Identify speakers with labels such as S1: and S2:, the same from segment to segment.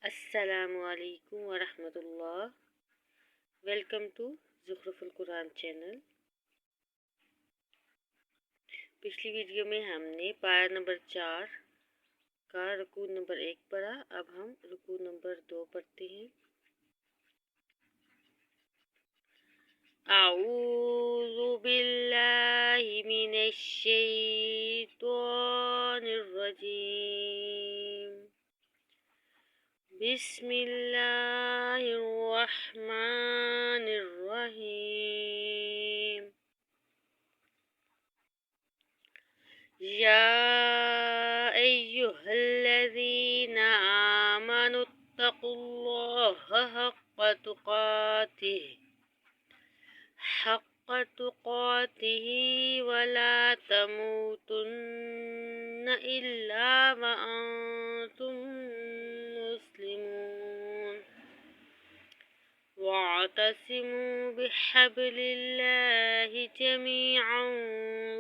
S1: अस्सलामुअलैकुम वरहमतुल्लाह। Welcome to Zukhruful Quran channel. पिछली वीडियो में हमने पारा नंबर 4 का रुकू नंबर 1 पढ़ा। अब हम रुकू नंबर 2 पढ़ते हैं। आऊज़ु बिल्लाहि मिनश शैतानिर रजीम। बिस्मिल्लाहिर्रहमानिर्रहीम। या अय्युहल्लज़ीना आमनुत्तक़ुल्लाहा हक़्क़ तुक़ातिही वला तमूतुन्ना इल्ला व अंतुम मुस्लिमून। वाअतसिमू बिहब्लिल्लाहि जमीअन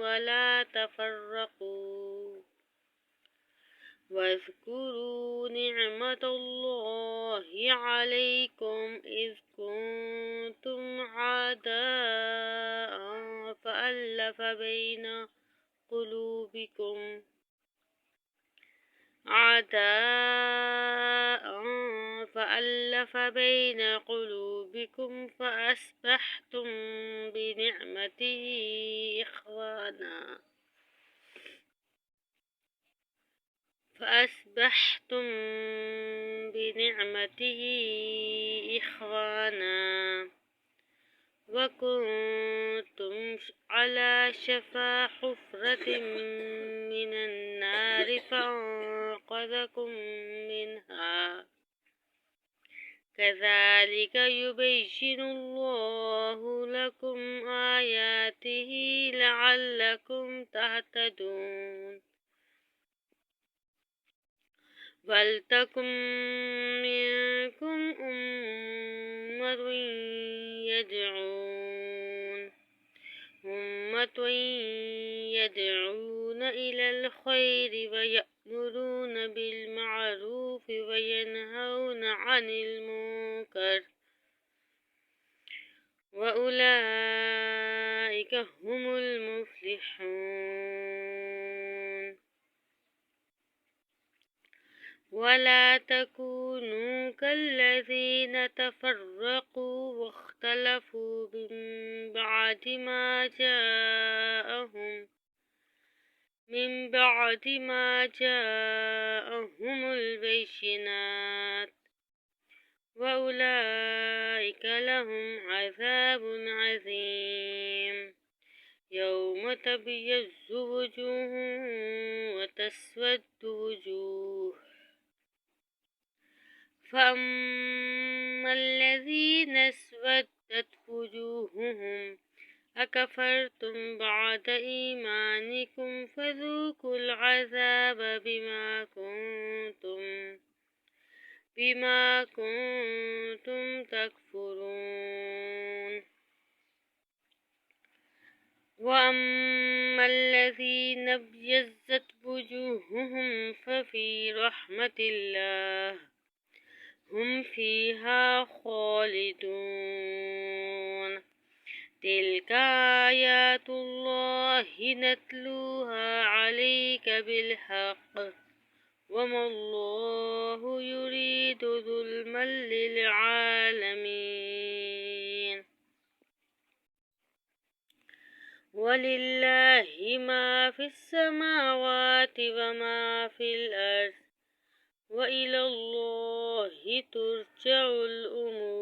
S1: वला तफ़र्रक़ू वज़्कुरू निअमतल्लाहि अलैकुम इज़ कुंतुम अअदाअन फ़अल्लफ़ बैन क़ुलूबिकुम फ़अस्बहतुम बिनिअमतिही इख़वाना वकुन्तुम अला शफ़ा हुफ़रतिम मिनन नारि फ़अन्क़ज़कुम मिनहा कज़ालिक युबय्यिनुल्लाहु लकुम आयातिही लअल्लकुम तहतदून। वलतकुम मिनकुम उम्मतुन यदऊन इलल खैरि व यअमुरून बिल मअरूफ़ि व यनहौन अनिल मुनकर व उलाइका हुमुल मुफ़्लिहून। वला तकूनू कल्लज़ीना तफ़र्रक़ू वख्तलफ़ू मिन बअदि मा जाअहुमुल बय्यिनात व उलाइका लहुम अज़ाबुन अज़ीम। यौम तबियज़्ज़ु वुजूहुन व तस्वद्दु वुजूह। फ़अम्मल्लज़ीना अस्वद्दत वुजूहुहुम अकफ़रतुम बअद ईमानिकुम फ़ज़ूक़ुल अज़ाब बिमा कुन्तुम तकफ़ुरून। वअम्मल्लज़ीना इब्यज़्ज़त वुजूहुहुम फ़फ़ी रहमतिल्लाह हुम फ़ीहा ख़ालिदून। तिल्क आयातुल्लाहि नत्लूहा अलैका बिल्हक़्क़ि वमल्लाहु युरीदु ज़ुल्मन लिल आलमीन। वलिल्लाहि मा फ़िस समावाति व मा फ़िल अर्ज़ व इलल्लाहि तुरजउल उमूर।